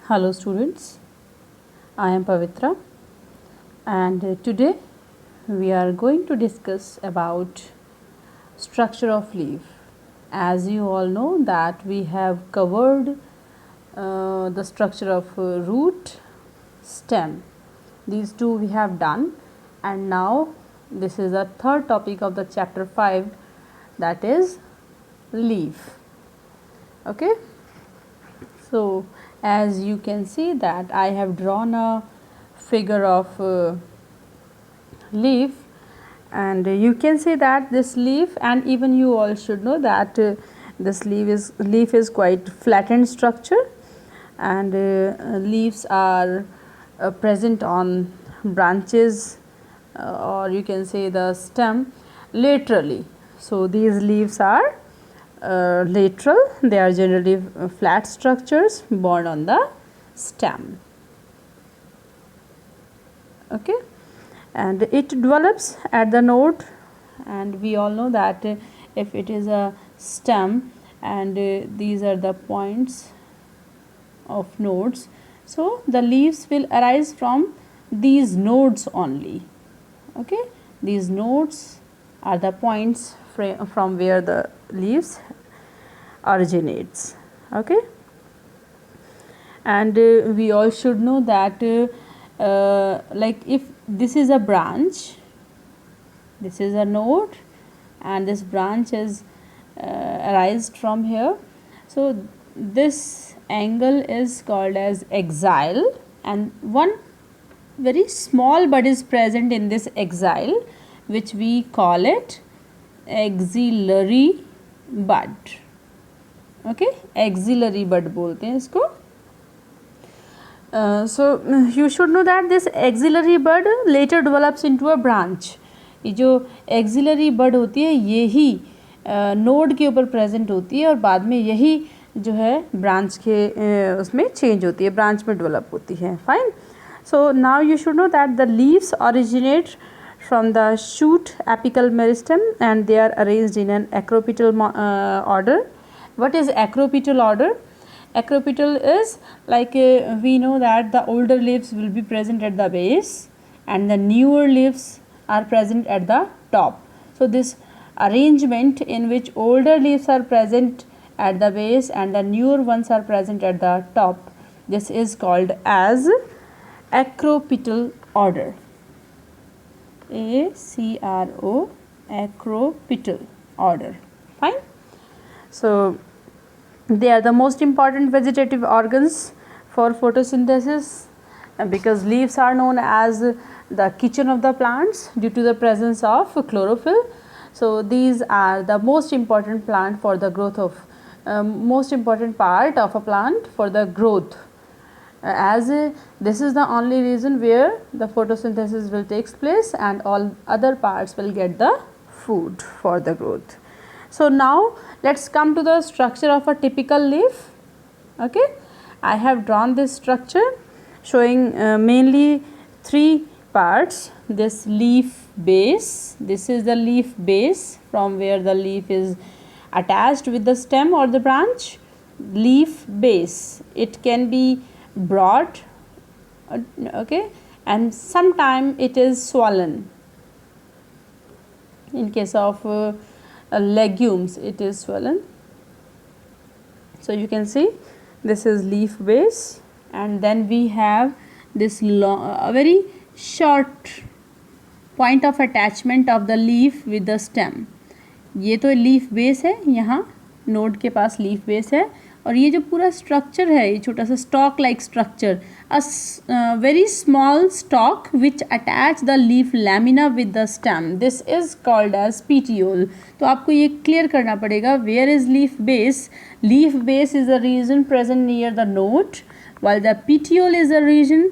Hello students, I am Pavitra and today we are going to discuss about structure of leaf. As you all know that we have covered the structure of root, stem. These two we have done, and now this is the third topic of the chapter 5, that is leaf. Okay. So as you can see that I have drawn a figure of leaf, and you can see that this leaf, and even you all should know that this leaf is quite flattened structure, and leaves are present on branches or you can say the stem laterally. So these leaves are lateral, they are generally flat structures borne on the stem. Okay, and it develops at the node, and we all know that if it is a stem and these are the points of nodes, so the leaves will arise from these nodes only. Okay, these nodes are the points from where the leaves originates. Okay, and we all should know that like if this is a branch, this is a node, and this branch is arised from here, so this angle is called as axile, and one very small bud is present in this axile, which we call it axillary bud. Okay, axillary bud बोलते हैं इसको. So you should know that this axillary bud later develops into a branch. ये जो axillary bud होती है यही node के ऊपर प्रेजेंट होती है और बाद में यही जो है ब्रांच के उसमें चेंज होती है, ब्रांच में डेवलप होती है. Fine. So now you should know that the leaves originate from the shoot apical meristem and they are arranged in an acropetal order. What is acropetal order? Acropetal is like we know that the older leaves will be present at the base and the newer leaves are present at the top. So this arrangement in which older leaves are present at the base and the newer ones are present at the top, this is called as acropetal order. ACRO, acropetal order. Fine. So they are the most important vegetative organs for photosynthesis, because leaves are known as the kitchen of the plants due to the presence of chlorophyll. So these are the most important plant for the growth of most important part of a plant for the growth, as this is the only reason where the photosynthesis will take place and all other parts will get the food for the growth. So now let's come to the structure of a typical leaf. Okay, I have drawn this structure showing mainly three parts. This leaf base, this is the leaf base from where the leaf is attached with the stem or the branch. Leaf base, it can be broad, okay, and sometime it is swollen. In case of legumes it is swollen. So you can see this is leaf base, and then we have this very short point of attachment of the leaf with the stem. ये तो leaf base है, यहाँ node के पास leaf base है, और ये जो पूरा स्ट्रक्चर है, ये छोटा सा stock like structure, a very small stock which attach the leaf lamina with the stem, this is called as petiole. तो आपको ये क्लियर करना पड़ेगा, where is leaf base. Leaf base is the region present near the node, while the petiole is a region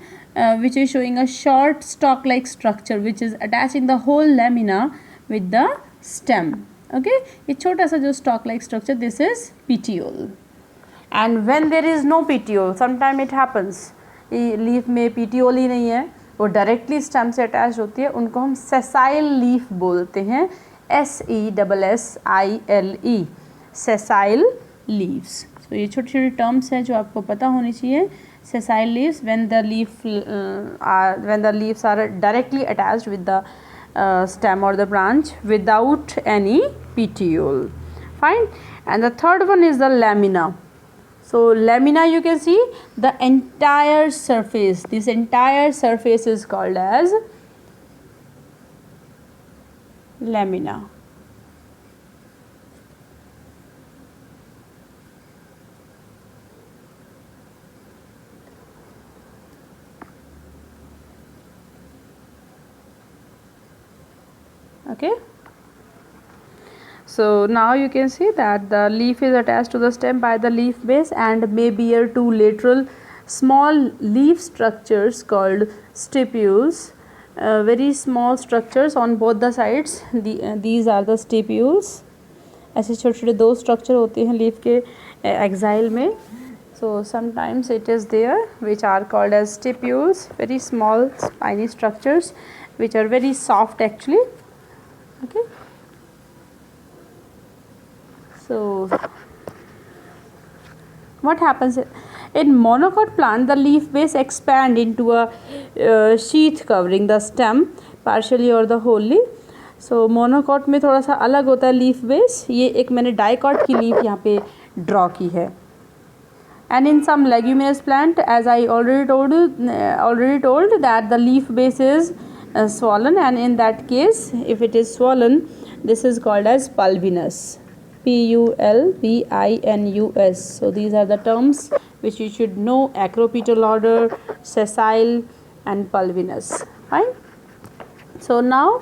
which is showing a short stalk like structure which is attaching the whole lamina with the stem. Okay, ये छोटा सा जो stalk like structure, this is petiole. And when there is no petiole, sometime it happens, leaf में petiole ही नहीं है, वो directly stem से attach होती है, उनको हम sessile लीफ बोलते हैं. SESSILE, sessile leaves. तो ये छोटी छोटी टर्म्स हैं जो आपको पता होनी चाहिए. sessile leaves when the leaves are directly attached with the stem or the branch without any petiole. Fine. And the third one is the lamina. So lamina, you can see the entire surface, this entire surface is called as lamina. Okay. So now you can see that the leaf is attached to the stem by the leaf base and may bear two lateral small leaf structures called stipules. Very small structures on both the sides. These are the stipules. ऐसे छोटे छोटे दो structure होते हैं leaf के exile में. So sometimes it is there which are called as stipules, very small spiny structures which are very soft actually. Okay. So what happens in monocot plant, the leaf base expand into a sheath covering the stem partially or the wholly. So monocot में थोड़ा सा अलग होता है leaf base. ये एक मैंने dicot की लीफ यहाँ पे ड्रॉ की है. And in some leguminous plant, as I already told that the leaf base is swollen, and in that case if it is swollen, this is called as pulvinous. Pulvinus. So these are the terms which you should know: acropetal order, sessile and pulvinous. Fine. So now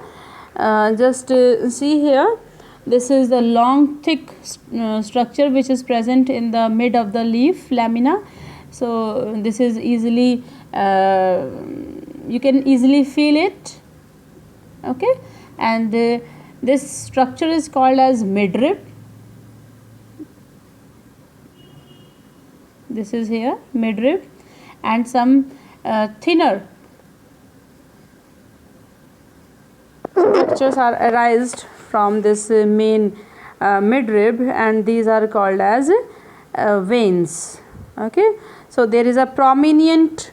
just see here, this is the long thick structure which is present in the mid of the leaf, lamina. So this is easily you can easily feel it. Okay. And this structure is called as midrib. This is here midrib, and some thinner structures are arised from this main midrib, and these are called as veins. Okay. So there is a prominent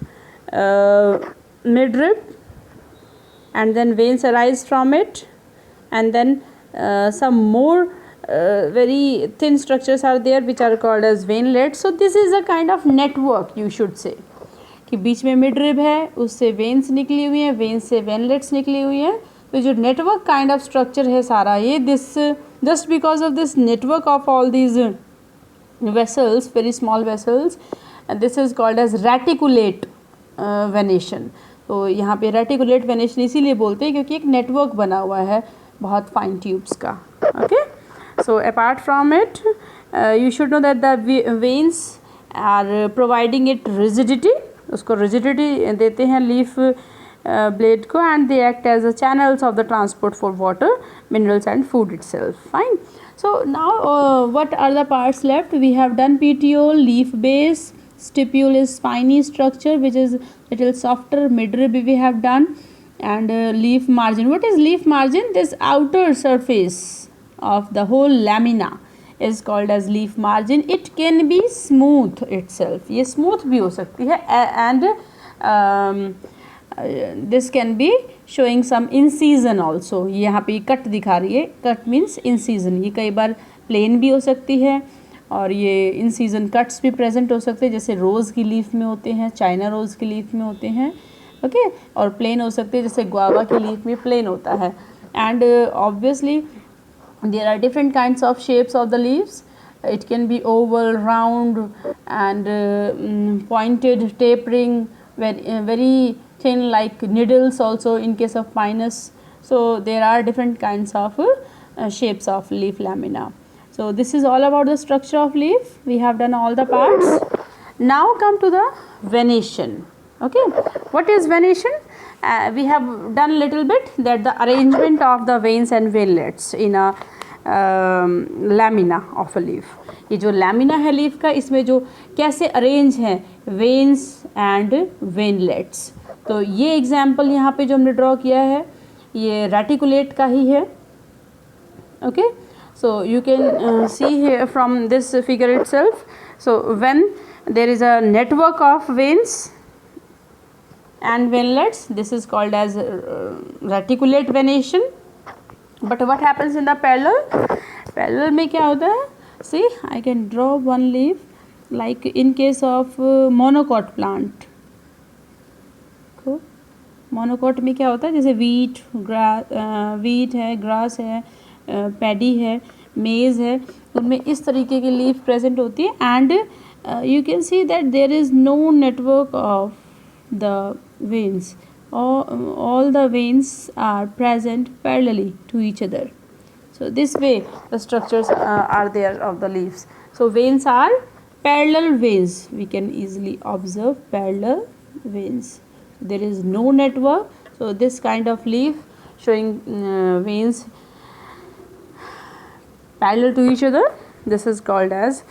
midrib, and then veins arise from it, and then some more very thin structures are there which are called as veinlets. So this is a kind of network, you should say, कि बीच में midrib है, उससे veins निकली हुई हैं, veins से veinlets निकली हुई हैं. तो जो network kind of structure है सारा ये, this just because of this network of all these vessels, very small vessels, and this is called as reticulate venation. तो यहाँ पे reticulate venation इसीलिए बोलते हैं क्योंकि एक network बना हुआ है बहुत fine tubes का. Okay. So apart from it, you should know that the veins are providing it rigidity. उसको rigidity देते हैं leaf blade को, and they act as the channels of the transport for water, minerals and food itself. Fine. So now what are the parts left? We have done petiole, leaf base, stipule is spiny structure which is little softer, midrib we have done, and leaf margin. What is leaf margin? This outer surface of the whole lamina is called as leaf margin. It can be smooth itself. ये smooth भी हो सकती है, and this can be showing some incision also. ये यहाँ पे cut दिखा रही है, कट means incision. ये कई बार plain भी हो सकती है और ये incision cuts भी present हो सकते हैं, जैसे रोज़ की लीफ में होते हैं, चाइना रोज़ की लीफ में होते हैं. ओके. और प्लेन हो सकते हैं, जैसे गुआवा की लीफ में प्लेन होता है. And obviously there are different kinds of shapes of the leaves. It can be oval, round and pointed, tapering, very thin like needles also in case of pinus. So there are different kinds of shapes of leaf lamina. So this is all about the structure of leaf. We have done all the parts. Now come to the venation. Okay. What is venation? We have done little bit that the arrangement of the veins and veinlets in a lamina of a leaf. ये जो lamina है leaf का, इसमें जो कैसे arrange हैं veins and veinlets. तो ये example यहाँ पे जो हमने draw किया है ये reticulate का ही है. Okay. So you can see here from this figure itself. So when there is a network of veins and venlets, this is called as reticulate venation. But what happens in the parallel? Parallel में क्या होता है? See, I can draw one leaf like in case of monocot plant. Monocot में क्या होता है, जैसे wheat है, ग्रास है, पैडी है, मेज़ है, उनमें इस तरीके की लीफ प्रेजेंट होती है. And you can see that there is no network of the veins. all the veins are present parallelly to each other. So this way the structures are there of the leaves. So veins are parallel veins. We can easily observe parallel veins. There is no network. So this kind of leaf showing veins parallel to each other, this is called as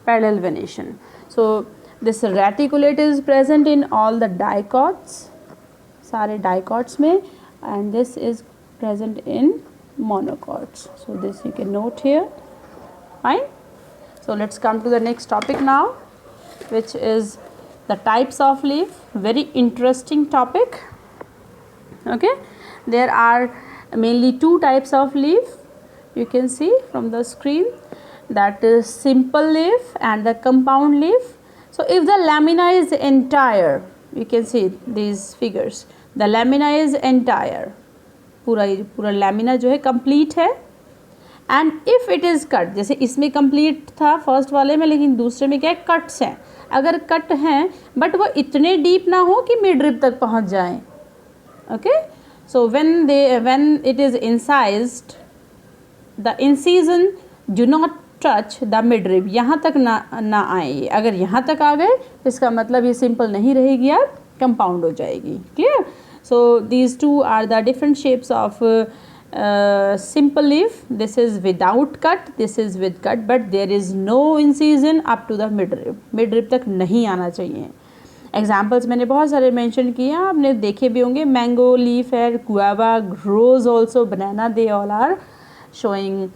parallel venation. So this reticulate is present in all the dicots, सारे dicots में, and this is present in monocots. So this you can note here. Fine. So let's come to the next topic now, which is the types of leaf. Very interesting topic. Okay, there are mainly two types of leaf. You can see from the screen, that is simple leaf and the compound leaf. So if the lamina is entire, you can see these figures, the lamina is entire, पूरा lamina जो है complete है. And if it is cut, जैसे इसमें complete था first वाले में, लेकिन दूसरे में क्या है, कट्स हैं. अगर कट हैं बट वो इतने डीप ना हो कि मिड रिब तक पहुंच जाएं. Okay, so when it is incised, the incision do not touch the midrib, यहाँ तक ना आए. अगर यहाँ तक आ गए तो इसका मतलब ये सिंपल नहीं रहेगी, आप कंपाउंड हो जाएगी. Clear. So these two are the different shapes of simple leaf. This is without cut, this is with cut, but there is no incision up to the mid rib. Mid rib तक नहीं आना चाहिए. Examples मैंने बहुत सारे mention किए हैं, आपने देखे भी होंगे. मैंगो लीफ है, guava, rose also, banana, they all are showing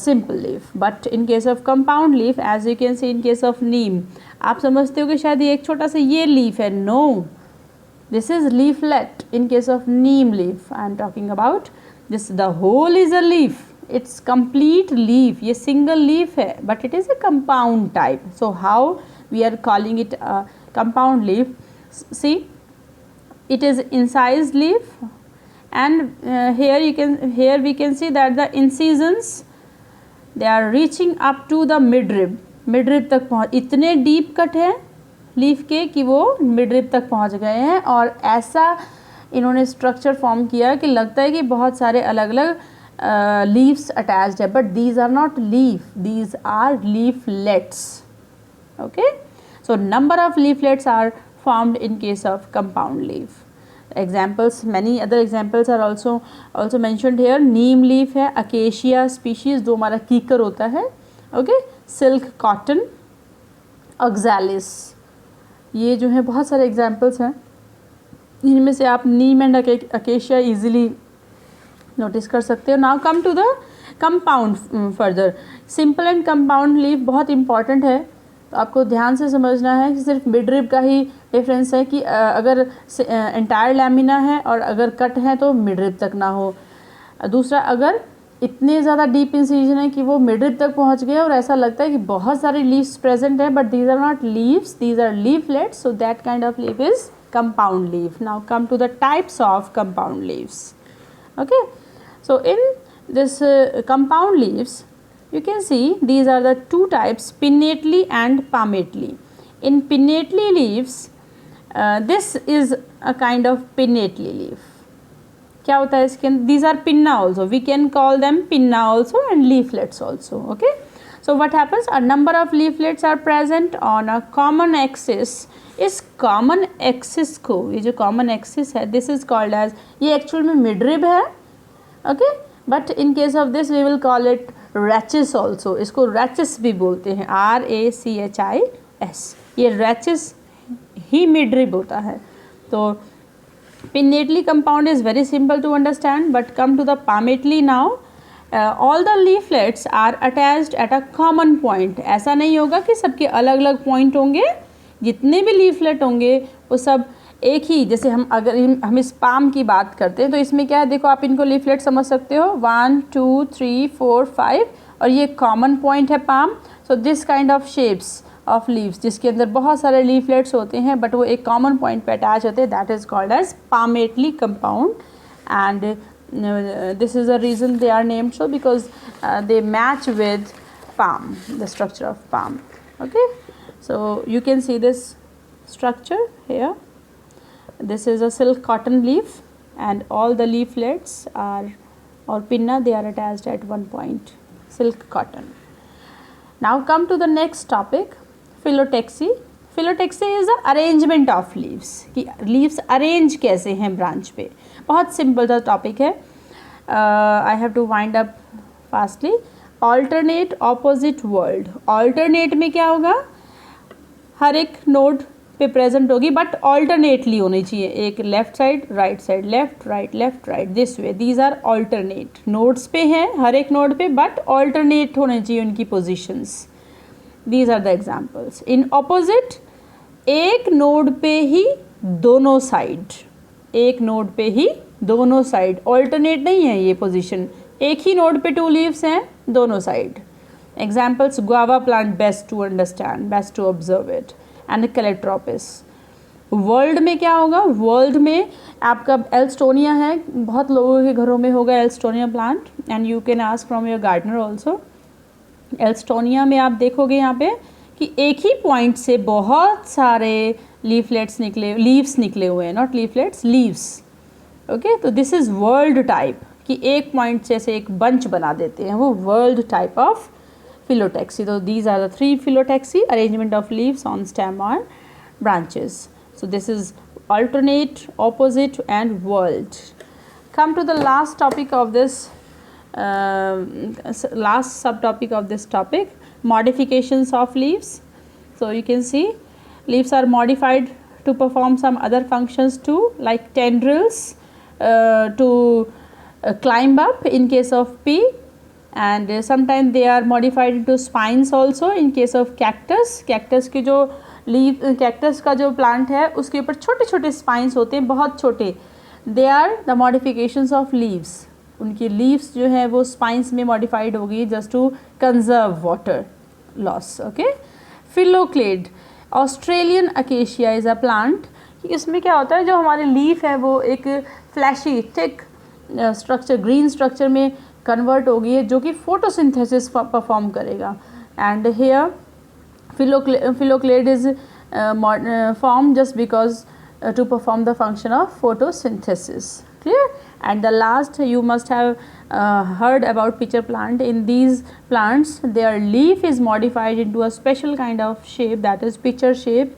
simple leaf. But in case of compound leaf, as you can see in case of neem, आप समझते हो कि शायद ये एक छोटा सा ये लीफ है. No, this is leaflet. In case of neem leaf I am talking about. This the whole is a leaf. It's complete leaf. ये single leaf है, but it is a compound type. So how we are calling it a compound leaf? See, it is incised leaf, and here we can see that the incisions, they are reaching up to the midrib. Midrib तक पहुँच, इतने deep cut है leaf के कि वो midrib तक पहुँच गए हैं. और ऐसा इन्होंने स्ट्रक्चर फॉर्म किया कि लगता है कि बहुत सारे अलग अलग लीव्स अटैच्ड है, but these are not leaf, these are leaflets. Okay, so number of leaflets are formed in case of compound leaf. Examples, many other examples are also mentioned here. Neem leaf है, acacia species जो हमारा कीकर होता है. Okay, silk cotton, oxalis, ये जो है बहुत सारे एग्जाम्पल्स हैं. इनमें से आप neem and acacia easily notice कर सकते हो. Now come to the compound further. Simple and compound leaf बहुत इंपॉर्टेंट है, तो आपको ध्यान से समझना है कि सिर्फ मिड रिब का ही डिफरेंस है कि अगर एंटायर लैमिना है और अगर कट है तो मिड रिब तक ना हो. दूसरा, अगर इतने ज़्यादा डीप इंसिजन है कि वो मिड रिब तक पहुंच गए और ऐसा लगता है कि बहुत सारे लीव्स प्रेजेंट हैं, but these are not leaves, these are leaflets. So that kind of leaf is compound leaf. Now come to the types of compound leaves. Okay, so in this compound leaves, you can see these are the two types, pinnately and palmately. In pinnately leaves, this is a kind of pinnately leaf. क्या होता है इसके, these are pinna also, we can call them pinna also and leaflets also. Okay, so what happens, a number of leaflets are present on a common axis. इस common axis को, ये जो common axis है, this is called as, ये actual में mid rib है. Okay, but in case of this we will call it rachis also. इसको rachis भी बोलते हैं, RACHIS. ये रैचिस ही मिड रिब होता है. तो pinnately compound is very simple to understand, but come to the palmately now. All the leaflets are attached at a common point. ऐसा नहीं होगा कि सबके अलग अलग पॉइंट होंगे. जितने भी लीफलेट होंगे वो सब एक ही, जैसे हम इस पाम की बात करते हैं तो इसमें क्या है, देखो आप इनको लीफलेट समझ सकते हो, 1 2 3 4 5, और ये कॉमन पॉइंट है palm. So this kind of shapes of leaves जिसके अंदर बहुत सारे लीफलेट्स होते हैं बट वो एक कॉमन पॉइंट पे अटैच होते हैं, that is called as palmately compound. And this is the reason they are named so, because they match with palm, the structure of palm. Okay, so you can see this structure here. This is a silk cotton leaf and all the leaflets are, or pinna, they are attached at one point, silk cotton. Now come to the next topic, phyllotaxy. Phyllotaxy is the arrangement of leaves, कि leaves arrange कैसे हैं branch पे. बहुत simple सा topic है. I have to wind up fastly. Alternate opposite world. Alternate में क्या होगा, हर एक नोड पे प्रेजेंट होगी बट ऑल्टरनेटली होनी चाहिए. एक left side right side, left right this way. These are alternate. Nodes पे हैं हर एक नोड पे बट ऑल्टरनेट होने चाहिए उनकी positions. These are the examples. In opposite, एक नोड पे ही दोनों साइड, एक नोड पे ही दोनों साइड. ऑल्टरनेट नहीं है ये पोजीशन, एक ही नोड पे 2 लीव्स हैं दोनों side. Examples, guava plant, best to understand, best to observe it. And calotropis. Whorled में क्या होगा, वर्ल्ड में आपका एल्स्टोनिया है, बहुत लोगों के घरों में होगा alstonia plant, and you can ask from your gardener also. Alstonia में आप देखोगे यहाँ पे कि एक ही पॉइंट से बहुत सारे लीफलेट्स निकले, लीव्स निकले हुए हैं, नॉट लीफलेट्स, लीव्स. ओके, तो दिस इज़ वर्ल्ड टाइप, कि एक पॉइंट से ऐसे एक बंच बना देते हैं, वो world type of phyllotaxy. So these are the 3 phyllotaxy, arrangement of leaves on stem or branches. So this is alternate, opposite and world. Come to the last topic of this, last subtopic of this topic, modifications of leaves. So you can see leaves are modified to perform some other functions too, like tendrils to climb up in case of pea, and sometimes they are modified into spines also in case of cactus. cactus की जो leave, cactus का जो plant है उसके ऊपर छोटे छोटे spines होते हैं, बहुत छोटे. they are the modifications of leaves. उनकी leaves जो है वो spines में modified होगी just to conserve water loss. okay, phylloclade. Australian acacia is a plant. इसमें क्या होता है, जो हमारे लीफ है वो एक fleshy thick structure, green structure में कन्वर्ट होगी है, जो कि फोटोसिंथेसिस परफॉर्म करेगा. And here phylloclade is formed just because to perform the function of photosynthesis. Clear? And the last, you must have heard about pitcher plant. In these plants, their leaf is modified into a special kind of shape, that is pitcher shape,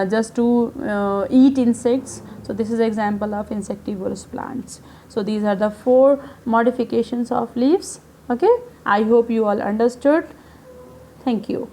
just to eat insects. So this is example of insectivorous plants. So these are the 4 modifications of leaves. Okay, I hope you all understood. Thank you.